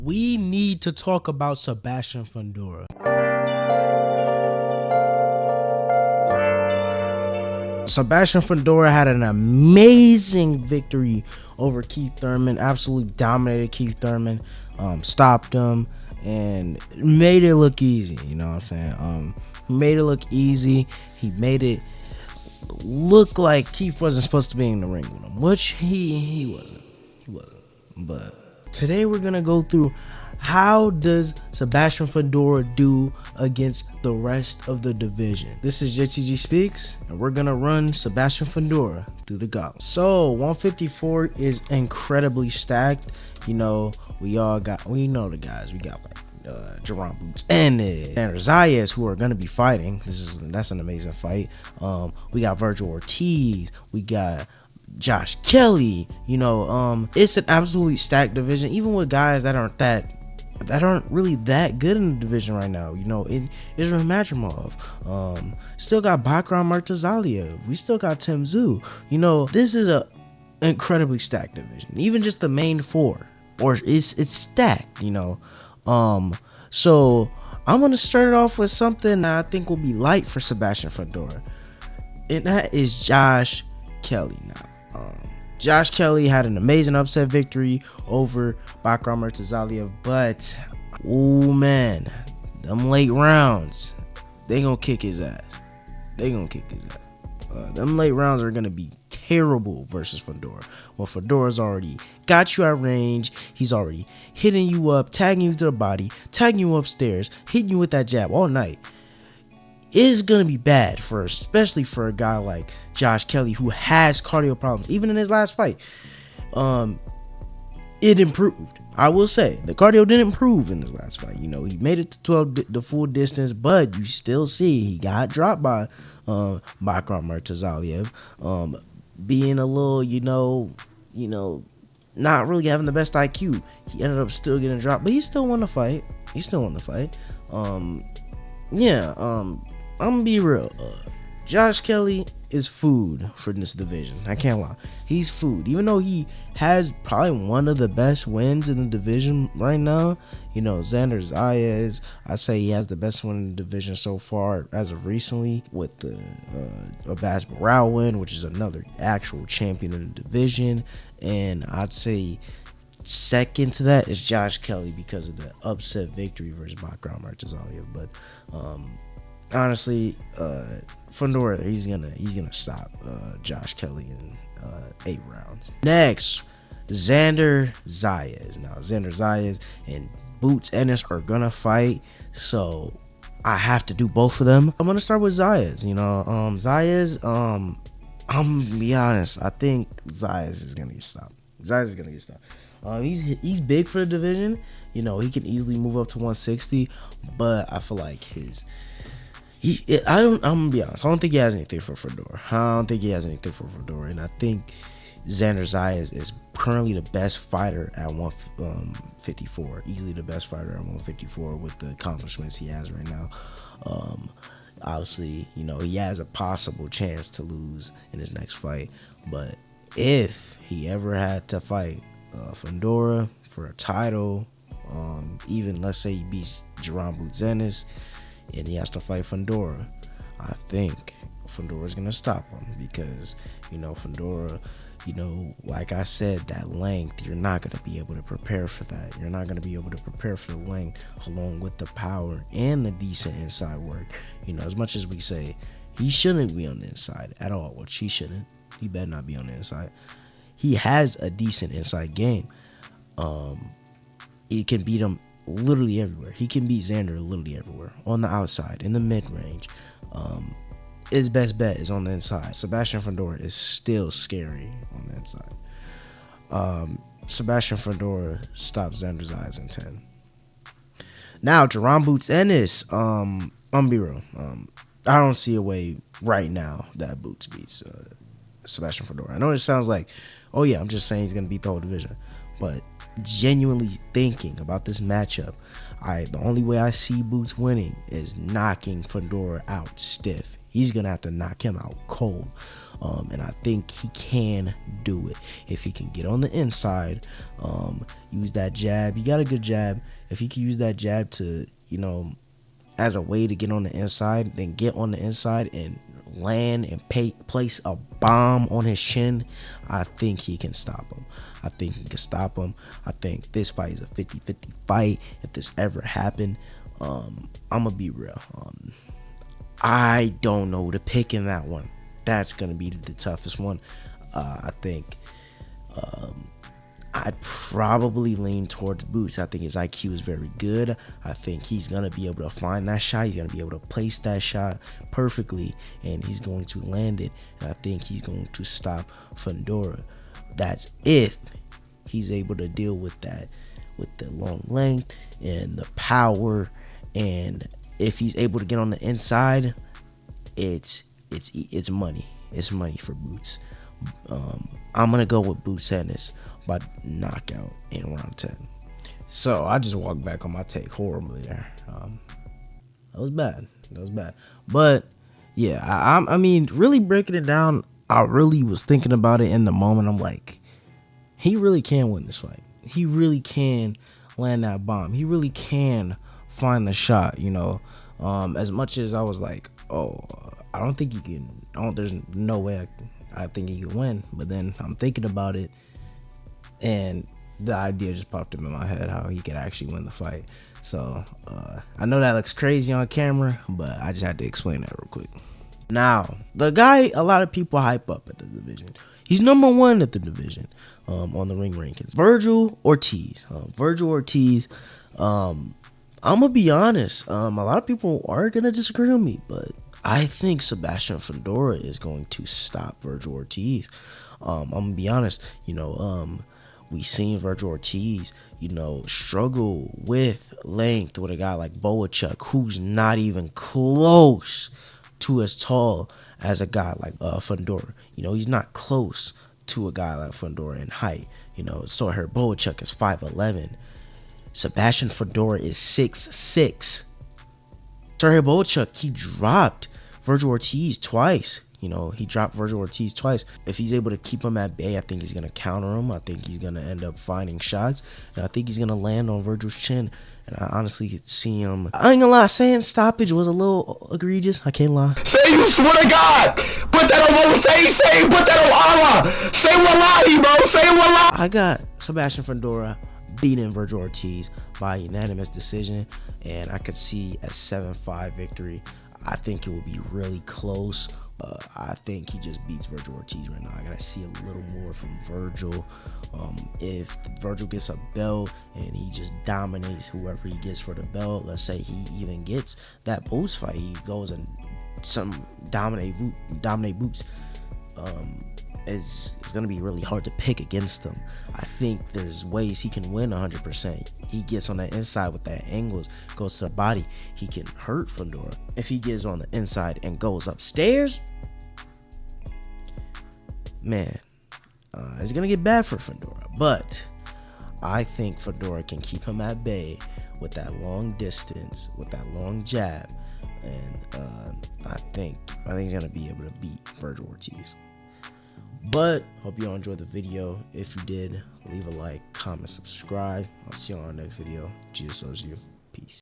We need to talk about Sebastian Fundora. Sebastian Fundora had an amazing victory over Keith Thurman. Absolutely dominated Keith Thurman. Stopped him and made it look easy. You know what I'm saying? Made it look easy. He made it look like Keith wasn't supposed to be in the ring with him, which he wasn't. He wasn't. But today we're gonna go through how does Sebastian Fundora do against the rest of the division. This is JTG Speaks, and we're gonna run Sebastian Fundora through the gauntlet. So 154 is incredibly stacked. You know, we know the guys. We got like Jerome Boots and Zayas, who are gonna be fighting. That's an amazing fight. We got Virgil Ortiz. We got Josh Kelly. You know, it's an absolutely stacked division, even with guys that aren't really that good in the division right now. You know, Israel Madrimov. Still got Bakram Murtazaliev. We still got Tim Zhu. You know, this is a incredibly stacked division. Even just the main four, or it's stacked. You know, so I'm gonna start it off with something that I think will be light for Sebastian Fundora, and that is Josh Kelly. Now, Josh Kelly had an amazing upset victory over Bakram Murtazaliev, but oh man, them late rounds, they gonna kick his ass. Them late rounds are gonna be terrible versus Fundora. Well, Fundora's already got you at range. He's already hitting you up, tagging you to the body, tagging you upstairs, hitting you with that jab all night. Is gonna be bad especially for a guy like Josh Kelly, who has cardio problems. Even in his last fight, it improved. I will say the cardio didn't improve in his last fight. You know, he made it to 12 the full distance, but you still see he got dropped by Bakram Murtazaliev, being a little, you know, not really having the best IQ. He ended up still getting dropped, but he still won the fight. I'm gonna be real. Josh Kelly is food for this division. I can't lie. He's food. Even though he has probably one of the best wins in the division right now. You know, Xander Zayas, I'd say he has the best win in the division so far as of recently, with the Abbas Barao win, which is another actual champion in the division. And I'd say second to that is Josh Kelly because of the upset victory versus Bakram Murtazaliev. But honestly, Fundora, he's gonna stop Josh Kelly in 8 rounds. Next, Xander Zayas. Now, Xander Zayas and Boots Ennis are gonna fight, so I have to do both of them. I'm gonna start with Zayas. You know, Zayas. I'm gonna be honest. I think Zayas is gonna get stopped. He's big for the division. You know, he can easily move up to 160, but I feel like I'm gonna be honest. I don't think he has anything for Fundora. And I think Xander Zayas is currently the best fighter at 154. Easily the best fighter at 154 with the accomplishments he has right now. Obviously, you know, he has a possible chance to lose in his next fight. But if he ever had to fight Fundora for a title, even let's say he beats Jerome Boots Ennis, and he has to fight Fundora, I think Fundora's gonna stop him because, you know, Fundora, you know, like I said, that length, you're not gonna be able to prepare for that. You're not gonna be able to prepare for the length along with the power and the decent inside work. You know, as much as we say he shouldn't be on the inside at all, which he shouldn't. He better not be on the inside. He has a decent inside game. He can beat him literally everywhere. He can beat Xander literally everywhere. On the outside, in the mid-range. His best bet is on the inside. Sebastian Fundora is still scary on the inside. Sebastian Fundora stops Xander's eyes in 10. Now, Jerome Boots Ennis. I'm gonna be real. I don't see a way right now that Boots beats Sebastian Fundora. I know it sounds like, oh yeah, I'm just saying he's gonna beat the whole division, but genuinely thinking about this matchup, the only way I see Boots winning is knocking Fundora out stiff. He's gonna have to knock him out cold. and I think he can do it if he can get on the inside, use that jab. He got a good jab. If he can use that jab to, as a way to get on the inside, then get on the inside and land and place a bomb on his chin, I think he can stop him. I think he can stop him. I think this fight is a 50-50 fight. If this ever happened, I'm gonna be real. I don't know who to pick in that one. That's gonna be the toughest one. I think I'd probably lean towards Boots. I think his IQ is very good. I think he's going to be able to find that shot. He's going to be able to place that shot perfectly, and he's going to land it. And I think he's going to stop Fundora. That's if he's able to deal with that, with the long length and the power. And if he's able to get on the inside, it's money. It's money for Boots. I'm going to go with Boots and this by knockout in round 10. So I just walked back on my take horribly there. That was bad. But yeah, I mean, really breaking it down, I really was thinking about it in the moment. I'm like, he really can win this fight. He really can land that bomb. He really can find the shot. As much as I was like, I don't think he can. There's no way I think he can win. But then I'm thinking about it, and the idea just popped up in my head how he could actually win the fight. So I know that looks crazy on camera, but I just had to explain that real quick. Now, the guy a lot of people hype up at the division. He's number 1 at the division on the ring rankings. Vergil Ortiz. I'm gonna be honest. A lot of people are gonna disagree with me, but I think Sebastian Fundora is going to stop Vergil Ortiz. I'm gonna be honest. We seen Vergil Ortiz, struggle with length with a guy like Boachuk, who's not even close to as tall as a guy like Fundora. He's not close to a guy like Fundora in height. So her Boachuk is 5'11". Sebastian Fundora is 6'6". Sergey Boachuk, he dropped Vergil Ortiz twice. He dropped Vergil Ortiz twice. If he's able to keep him at bay, I think he's going to counter him. I think he's going to end up finding shots. And I think he's going to land on Vergil's chin. And I honestly could see him. I ain't gonna lie, saying stoppage was a little egregious. I can't lie. Say you swear to God. Put that on say put that on Allah. Say wallahi, bro. Say wallahi. I got Sebastian Fundora beating Vergil Ortiz by unanimous decision. And I could see a 7-5 victory. I think it will be really close. I think he just beats Vergil Ortiz right now. I gotta see a little more from Vergil. If Vergil gets a belt and he just dominates whoever he gets for the belt, let's say he even gets that Boots fight, he goes and dominate Boots. It's gonna be really hard to pick against him. I think there's ways he can win 100%. He gets on the inside with that angles, goes to the body, he can hurt Fundora. If he gets on the inside and goes upstairs, man, it's gonna get bad for Fundora. But I think Fundora can keep him at bay with that long distance, with that long jab, and I think he's gonna be able to beat Vergil Ortiz. But hope you all enjoyed the video. If you did, leave a like, comment, subscribe. I'll see you on our next video. Jesus loves you. Peace.